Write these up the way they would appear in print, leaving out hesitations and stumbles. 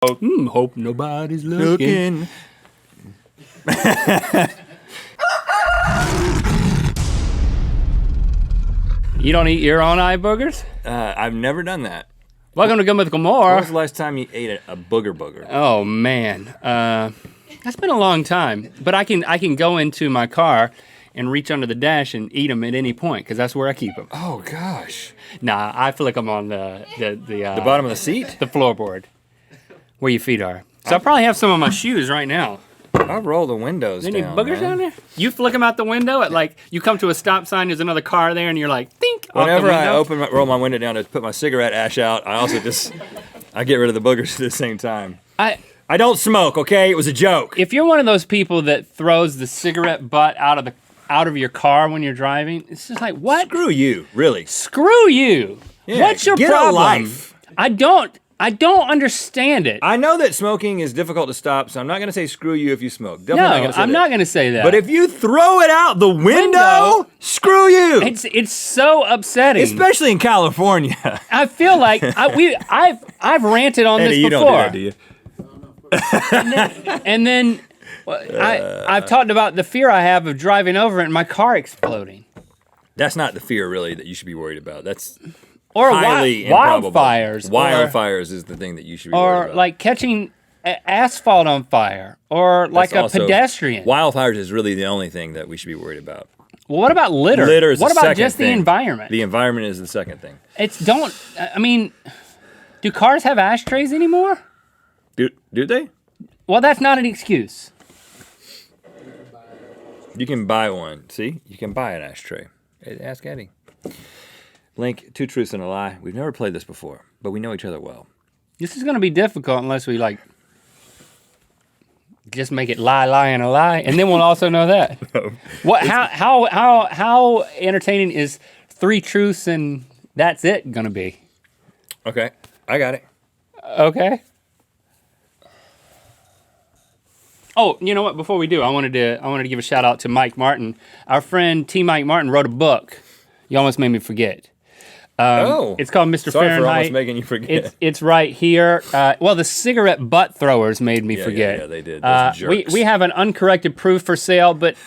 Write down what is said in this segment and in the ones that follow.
Hope nobody's looking. You don't eat your own eye boogers? I've never done that. Welcome to Mythical Morning. When was the last time you ate a booger? Oh man, that's been a long time. But I can go into my car and reach under the dash and eat them at any point because that's where I keep them. Oh gosh. Nah, I flick them on the bottom of the seat, the floorboard, where your feet are. So I probably have some on my shoes right now. I'll roll the windows Any down. boogers down there? You flick them out the window at like you come to a stop sign. There's another car there, and you're like, think. Whenever I roll my window down to put my cigarette ash out, I also I get rid of the boogers at the same time. I don't smoke. Okay, it was a joke. If you're one of those people that throws the cigarette butt out of your car when you're driving, it's just like what? Screw you, really. Screw you. Yeah, what's your get problem? A life. I don't understand it. I know that smoking is difficult to stop, so I'm not going to say screw you if you smoke. I'm not going to say that. But if you throw it out the window, screw you. It's so upsetting, especially in California. I feel like I've ranted on this you before. Don't do that, do you? and then I've talked about the fear I have of driving over it and my car exploding. That's not the fear really that you should be worried about. That's or highly improbable. Wildfires. Wildfires is the thing that you should be worried about. Or like catching asphalt on fire, or like a pedestrian. Wildfires is really the only thing that we should be worried about. Well, what about litter? Litter is what the about second just thing. The environment? The environment is the second thing. Do cars have ashtrays anymore? Do they? Well, that's not an excuse. You can buy one. See? You can buy an ashtray. Ask Eddie. Link, 2 truths and a lie. We've never played this before, but we know each other well. This is going to be difficult unless we just make it lie, and a lie, and then we'll also know that. No. What? How entertaining is 3 truths and that's it going to be? Okay, I got it. Okay. Oh, you know what? Before we do, I wanted to give a shout out to Mike Martin. Our friend T. Mike Martin wrote a book. You almost made me forget. It's called Mr. Sorry Fahrenheit. for almost making you forget. It's right here. Well, the cigarette butt throwers made me forget. Yeah, they did. Those jerks. We have an uncorrected proof for sale, but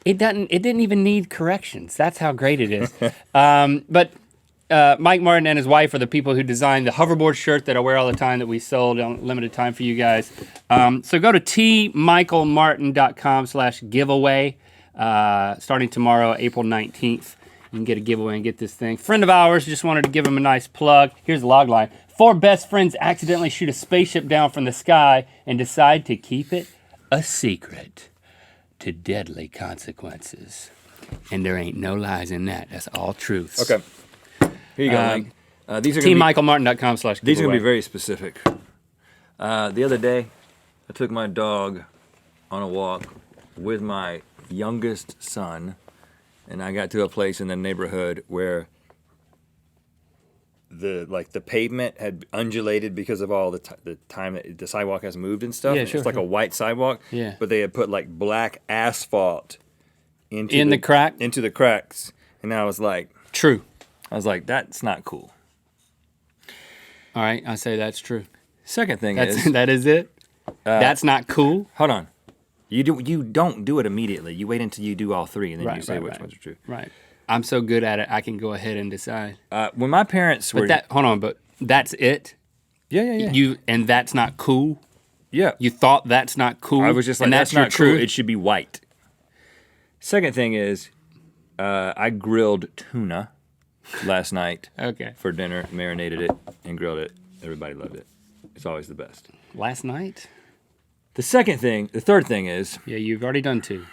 it didn't even need corrections. That's how great it is. But Mike Martin and his wife are the people who designed the hoverboard shirt that I wear all the time that we sold on limited time for you guys. So go to tmichaelmartin.com/giveaway starting tomorrow, April 19th. You can get a giveaway and get this thing. Friend of ours, just wanted to give him a nice plug. Here's the log line. 4 best friends accidentally shoot a spaceship down from the sky and decide to keep it a secret to deadly consequences. And there ain't no lies in that. That's all truths. Okay. Here you go, Link. These are tmichaelmartin.com/giveaway. These are going to be very specific. The other day, I took my dog on a walk with my youngest son, and I got to a place in the neighborhood where the pavement had undulated because of all the time that the sidewalk has moved and stuff. Yeah, sure. It's like a white sidewalk. Yeah. But they had put like black asphalt into the crack? into the cracks, and I was like, True. I was like, that's not cool. All right, I say that's true. Second thing That is it? That's not cool? Hold on. You don't do it immediately. You wait until you do all 3, and then you say which ones are true. Right. I'm so good at it, I can go ahead and decide. When my parents were... But that's it? Yeah. And that's not cool? Yeah. You thought that's not cool? I was just like, and that's your not cool. truth? It should be white. Second thing is, I grilled tuna last night for dinner, marinated it, and grilled it. Everybody loved it. It's always the best. Last night? The third thing is... Yeah, you've already done 2.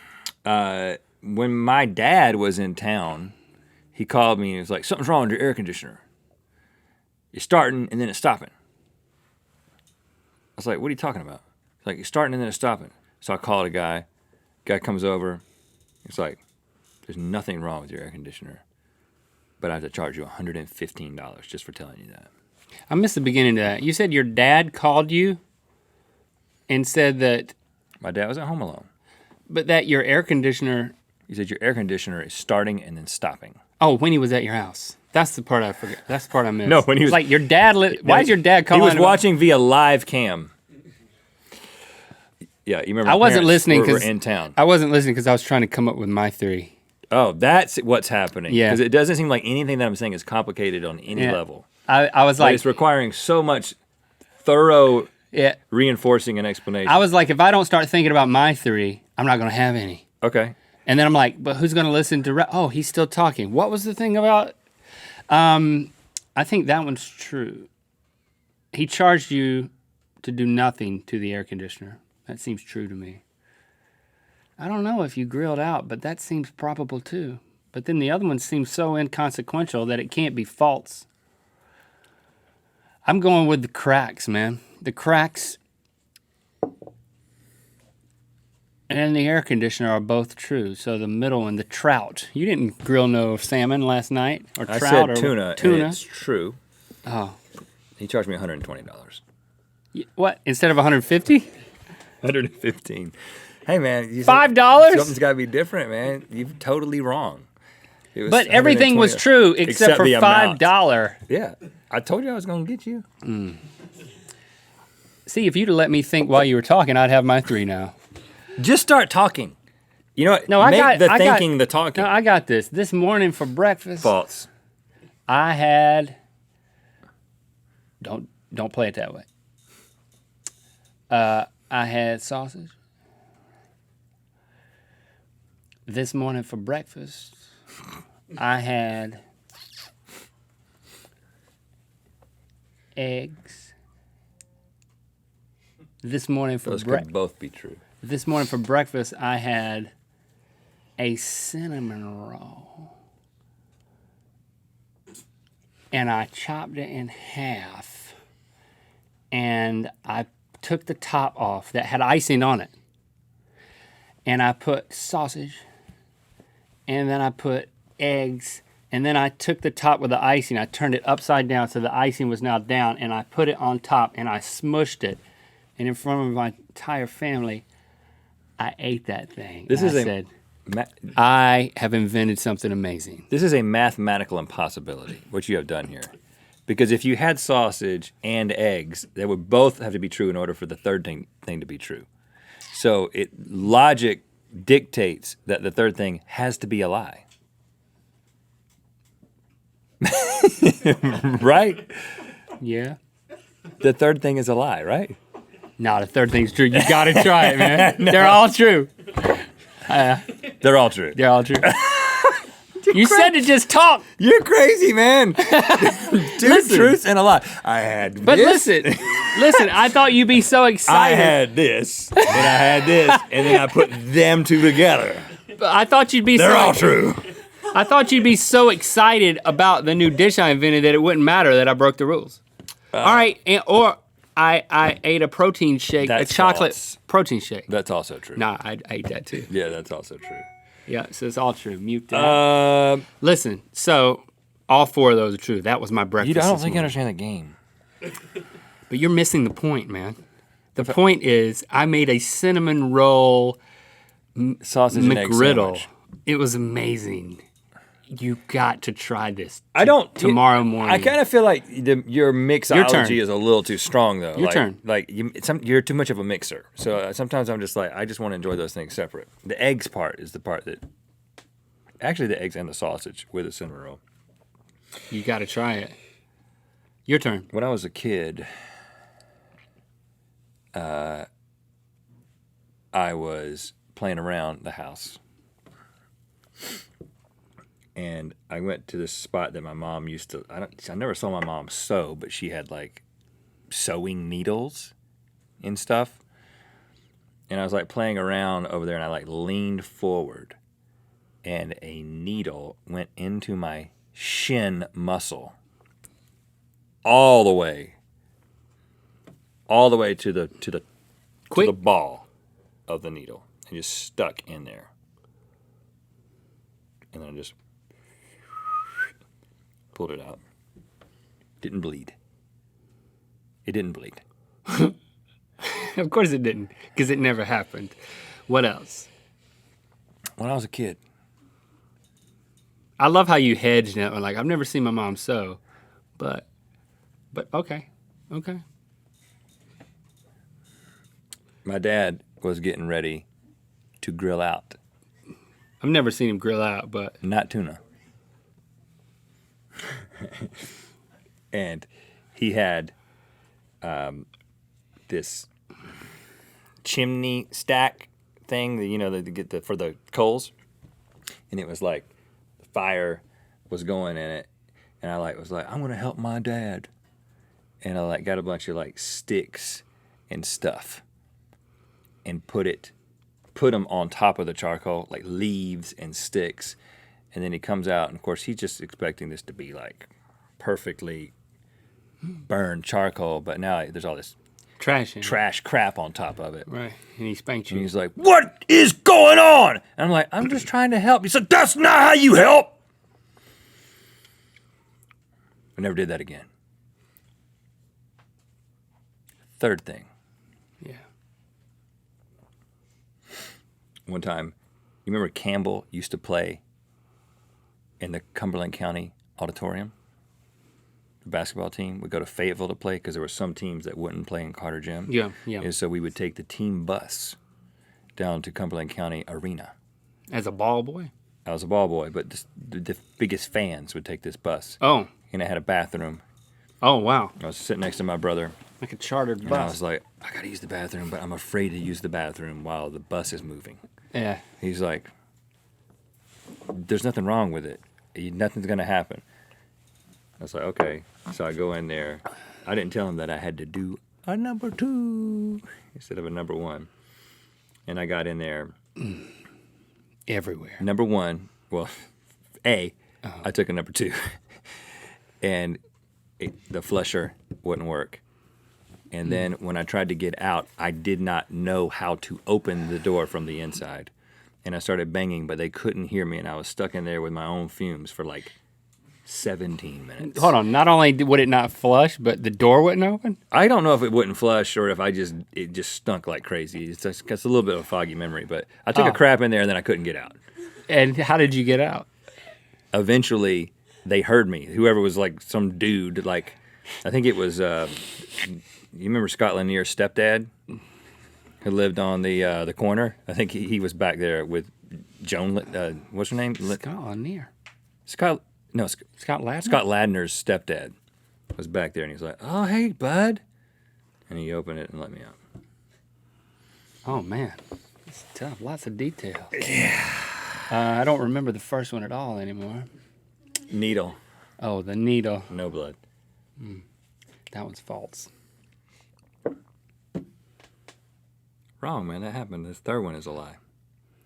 When my dad was in town, he called me and he was like, something's wrong with your air conditioner. It's starting and then it's stopping. I was like, what are you talking about? He's like, it's starting and then it's stopping. So I called a guy. Guy comes over. He's like, there's nothing wrong with your air conditioner, but I have to charge you $115 just for telling you that. I missed the beginning of that. You said your dad called you and said that... My dad was at home alone. But that your air conditioner... He said your air conditioner is starting and then stopping. Oh, when he was at your house. That's the part I forgot. That's the part I missed. No, when he was like your dad. Why is your dad calling? He was watching via live cam. Yeah, you remember? I wasn't listening because because we're in town. I wasn't listening because I was trying to come up with my theory. Oh, that's what's happening. Yeah, because it doesn't seem like anything that I'm saying is complicated on any level. I was like, it's requiring so much thorough reinforcing and explanation. I was like, if I don't start thinking about my theory, I'm not going to have any. Okay. And then I'm like, but who's going to listen to? Oh, he's still talking. What was the thing about? I think that one's true. He charged you to do nothing to the air conditioner. That seems true to me. I don't know if you grilled out, but that seems probable too. But then the other one seems so inconsequential that it can't be false. I'm going with the cracks, man. The cracks and the air conditioner are both true. So the middle one, the trout. You didn't grill no salmon last night or trout. I said or tuna. Tuna. And it's true. Oh. He charged me $120. What? Instead of $150? $115. Hey man, $5? Something's got to be different, man. You're totally wrong. But everything was true except for $5. Yeah, I told you I was going to get you. See, if you'd have let me think while you were talking, I'd have my 3 now. Just start talking. You know what? No, the talking. No, I got this. This morning for breakfast. False. I had. Don't play it that way. I had sausage. This morning for breakfast, I had eggs. This morning for Those could both be true. This morning for breakfast, I had a cinnamon roll. And I chopped it in half. And I took the top off that had icing on it. And I put sausage. And then I put eggs. And then I took the top with the icing. I turned it upside down so the icing was now down. And I put it on top and I smushed it. And in front of my entire family, I ate that thing. I have invented something amazing. This is a mathematical impossibility, what you have done here. Because if you had sausage and eggs, they would both have to be true in order for the third thing to be true. So logic dictates that the third thing has to be a lie. Right? Yeah. The third thing is a lie, right? No, the third thing's true. You got to try it, man. No. They're all true. They're all true. They're all true. You said to just talk. You're crazy, man. Two truths and a lie. I had but this. listen, I thought you'd be so excited. I had this, and I had this, and then I put them two together. I thought you'd be They're all true. I thought you'd be so excited about the new dish I invented that it wouldn't matter that I broke the rules. All right, or I ate a protein shake, a chocolate protein shake. That's also true. Nah, I ate that too. Yeah, that's also true. Yeah, so it's all true. Mute that. Listen, so all 4 of those are true. That was my breakfast. I don't think you understand the game. But you're missing the point, man. The point is, I made a cinnamon roll sausage and egg sandwich. It was amazing. You got to try this. Tomorrow morning. I kind of feel like your mixology is a little too strong, though. Your turn. Like you're too much of a mixer. So sometimes I'm just like, I just want to enjoy those things separate. The eggs part is the part that, actually, the eggs and the sausage with a cinnamon roll. You got to try it. Your turn. When I was a kid, I was playing around the house. And I went to this spot that my mom used to. I never saw my mom sew, but she had like sewing needles and stuff. And I was like playing around over there, and I like leaned forward, and a needle went into my shin muscle, all the way to the ball of the needle, and just stuck in there. And then I just pulled it out. Didn't bleed. It didn't bleed. Of course it didn't, because it never happened. What else? When I was a kid, I love how you hedged it. Like, I've never seen my mom sew, but okay. My dad was getting ready to grill out. I've never seen him grill out, but Not tuna. And he had this chimney stack thing that, you know, that get for the coals. And it was like the fire was going in it. And I was like, I'm going to help my dad. And I got a bunch of sticks and stuff and put them on top of the charcoal, like leaves and sticks. And then he comes out, and of course he's just expecting this to be perfectly burned charcoal, but now there's all this trash crap on top of it. Right. And he spanked you. And he's like, "What is going on?" And I'm like, "I'm just trying to help." He said, "That's not how you help." I never did that again. Third thing. Yeah. One time, you remember Campbell used to play in the Cumberland County Auditorium? The basketball team would go to Fayetteville to play because there were some teams that wouldn't play in Carter Gym. Yeah. And so we would take the team bus down to Cumberland County Arena. As a ball boy? I was a ball boy, but the biggest fans would take this bus. Oh. And it had a bathroom. Oh, wow. I was sitting next to my brother. Like a chartered And bus. I was like, I got to use the bathroom, but I'm afraid to use the bathroom while the bus is moving. Yeah. He's like, there's nothing wrong with it. Nothing's going to happen. I was like, okay. So I go in there. I didn't tell him that I had to do a number 2 instead of a number 1. And I got in there. Everywhere. Number 1, well, I took a number 2. And the flusher wouldn't work. And then when I tried to get out, I did not know how to open the door from the inside. And I started banging, but they couldn't hear me, and I was stuck in there with my own fumes for 17 minutes. Hold on. Not only would it not flush, but the door wouldn't open? I don't know if it wouldn't flush or if it just stunk like crazy. It's a little bit of a foggy memory, but I took a crap in there, and then I couldn't get out. And how did you get out? Eventually, they heard me. Whoever was some dude, I think it was, you remember Scott Lanier's stepdad? Who lived on the corner? I think he was back there with Joan. What's her name? Scott Lanier. Scott Ladner? Scott Ladner's stepdad was back there, and he was like, "Oh, hey, bud," and he opened it and let me out. Oh man, it's tough. Lots of details. Yeah. I don't remember the first one at all anymore. Needle. Oh, the needle. No blood. That one's false. Wrong, man. That happened. This third one is a lie.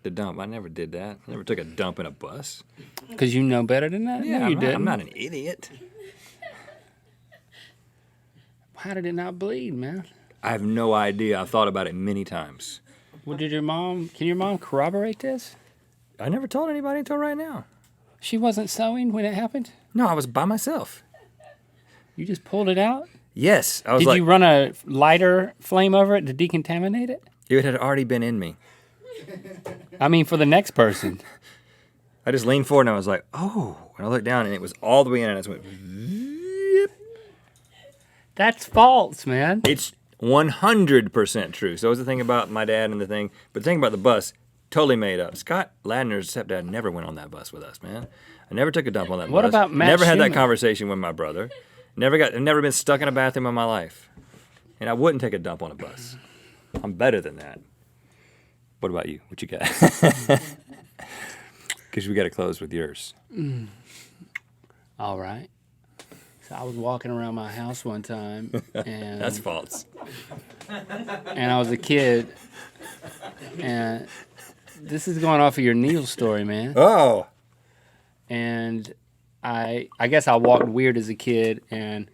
The dump. I never did that. I never took a dump in a bus. Because you know better than that? Yeah, no, you didn't. I'm not an idiot. How did it not bleed, man? I have no idea. I've thought about it many times. Well, can your mom corroborate this? I never told anybody until right now. She wasn't sewing when it happened? No, I was by myself. You just pulled it out? Yes. I was Did you run a lighter flame over it to decontaminate it? It had already been in me. I mean, for the next person. I just leaned forward and I was like, oh. And I looked down and it was all the way in and I just went, yep. That's false, man. It's 100% true. So it was the thing about my dad and the thing. But the thing about the bus, totally made up. Scott Ladner's stepdad never went on that bus with us, man. I never took a dump on that bus. What about Matt Never had that Schumann? conversation with my brother. Never been stuck in a bathroom in my life. And I wouldn't take a dump on a bus. I'm better than that. What about you? What you got? Because we got to close with yours. All right. So I was walking around my house one time, and That's false. and I was a kid, and this is going off of your needle story, man. Oh. And I guess I walked weird as a kid, and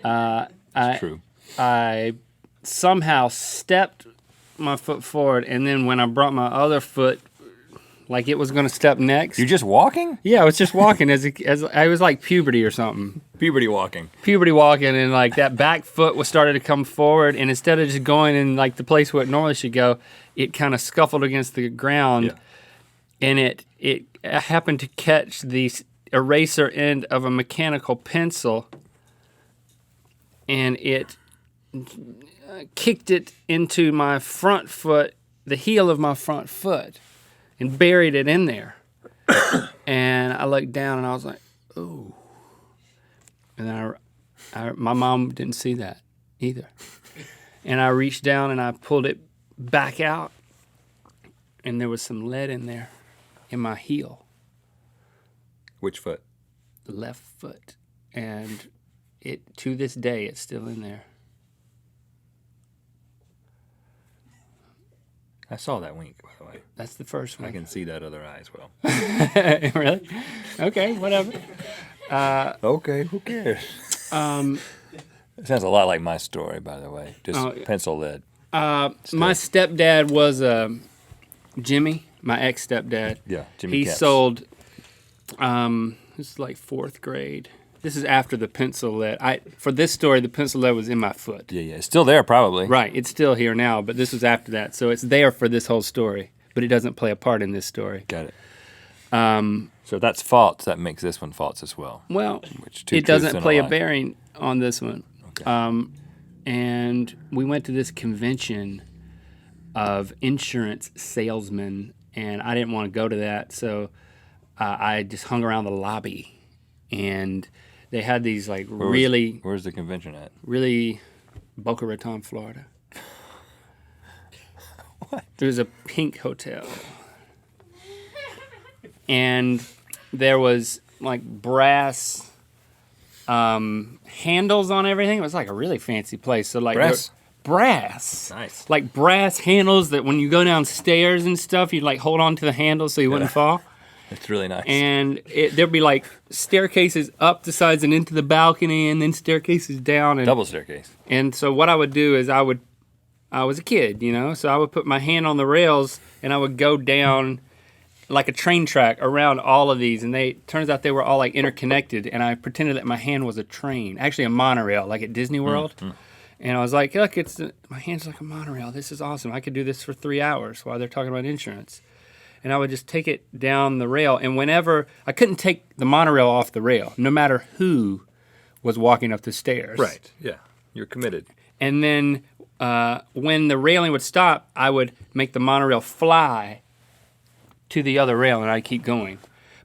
It's true. I somehow stepped my foot forward, and then when I brought my other foot, like it was going to step next. You're just walking? Yeah, I was just walking as I was like puberty or something. Puberty walking. Puberty walking, and like that back foot was started to come forward, and instead of just going in like the place where it normally should go, it kind of scuffled against the ground. Yeah. and it happened to catch the eraser end of a mechanical pencil, and it kicked it into my front foot, the heel of my front foot, and buried it in there. And I looked down and I was like, "Ooh!" And then my mom didn't see that either. And I reached down and I pulled it back out, and there was some lead in there, in my heel. Which foot? The left foot, and it to this day it's still in there. I saw that wink, by the way. That's the first one. I can see that other eye as well. Really? Okay, whatever. Okay, who cares? It sounds a lot like my story, by the way. Just pencil lead. My stepdad was Jimmy, my ex-stepdad. Yeah, Jimmy He Katz. sold, this is like 4th grade. This is after the pencil lead. For this story, the pencil lead was in my foot. Yeah, it's still there probably. Right, it's still here now, but this was after that. So it's there for this whole story, but it doesn't play a part in this story. Got it. So that's false. That makes this one false as well. Well, Which two it truths doesn't and play a lie. bearing on this one. Okay. And we went to this convention of insurance salesmen, and I didn't want to go to that, so I just hung around the lobby, and they had these like Where's the convention at? really Boca Raton, Florida. What? There was a pink hotel, and there was like brass handles on everything. It was like a really fancy place. So like Brass? Brass. Nice. Like brass handles that when you go downstairs and stuff, you'd like hold on to the handle so you wouldn't fall. It's really nice. And there'd be like staircases up the sides and into the balcony, and then staircases down. And Double staircase. And so what I would do is I was a kid, you know, so I would put my hand on the rails and I would go down like a train track around all of these, and turns out they were all like interconnected, and I pretended that my hand was a train, actually a monorail, like at Disney World. And I was like, look, my hand's like a monorail. This is awesome. I could do this for 3 hours while they're talking about insurance. And I would just take it down the rail, and whenever I couldn't take the monorail off the rail, no matter who was walking up the stairs. Right. Yeah. You're committed. And then when the railing would stop, I would make the monorail fly to the other rail, and I'd keep going.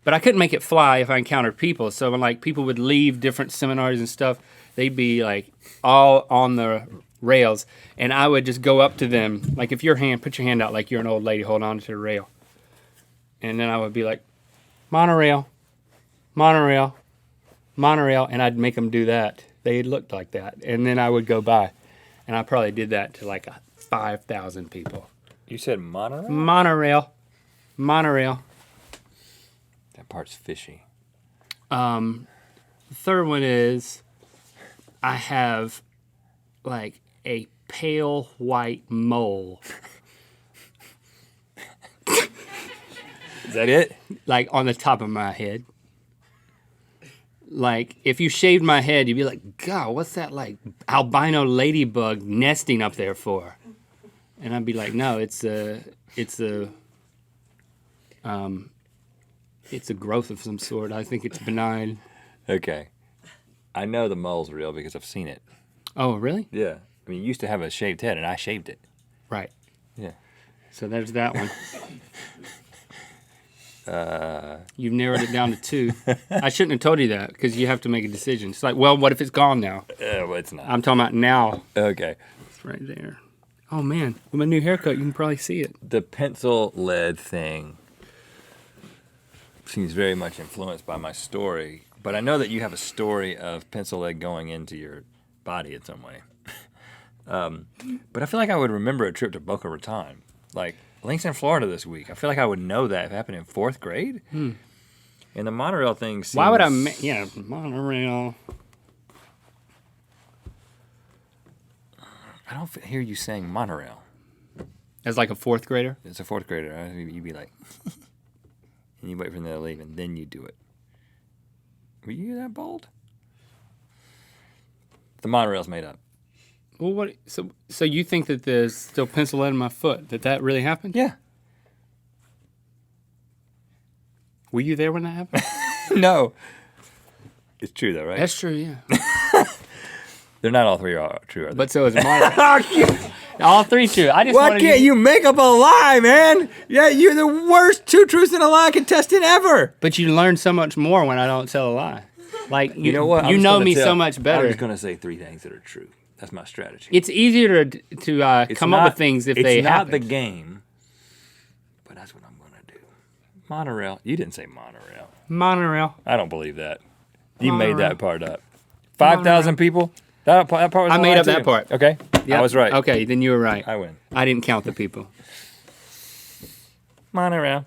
But I couldn't make it fly if I encountered people. So when like people would leave different seminars and stuff, they'd be like all on the rails, and I would just go up to them. Like if put your hand out like you're an old lady, hold on to the rail. And then I would be like, monorail, monorail, monorail, and I'd make them do that. They looked like that. And then I would go by. And I probably did that to like 5,000 people. You said monorail? Monorail. Monorail. That part's fishy. The third one is I have like a pale white mole. Is that it? Like on the top of my head. Like if you shaved my head, you'd be like, God, what's that like albino ladybug nesting up there for? And I'd be like, no, it's a growth of some sort. I think it's benign. Okay. I know the mole's real because I've seen it. Oh, really? Yeah. I mean, you used to have a shaved head, and I shaved it. Right. Yeah. So there's that one. You've narrowed it down to 2. I shouldn't have told you that because you have to make a decision. It's like, well, what if it's gone now? Well, it's not. I'm talking about now. Okay. It's right there. Oh, man. With my new haircut, you can probably see it. The pencil lead thing seems very much influenced by my story, but I know that you have a story of pencil lead going into your body in some way. But I feel like I would remember a trip to Boca Raton. Like, Link's in Florida this week. I feel like I would know that if it happened in 4th grade. And the monorail thing seems... Why would I... monorail. I don't hear you saying monorail. As like a 4th grader? It's a 4th grader. You'd be like... and you wait for them to leave, and then you do it. Were you that bold? The monorail's made up. Well, what? So you think that there's still pencil lead in my foot? That really happened? Yeah. Were you there when that happened? No. It's true though, right? That's true, yeah. They're not all three are true, are they? But so is mine. All three true. I just Why wanted can't you make up a lie, man? Yeah, you're the worst two truths and a lie contestant ever. But you learn so much more when I don't tell a lie. Like You know what? You know me so much better. I'm just gonna say 3 things that are true. That's my strategy. It's easier to come up with things if they happen. It's not the game, but that's what I'm gonna do. Monorail. You didn't say monorail. Monorail. I don't believe that. You Monorail. made that part up. 5,000 people. That part was I a made lie up that too. part. Okay. Yep. I was right. Okay, then you were right. I win. I didn't count the people. Monorail.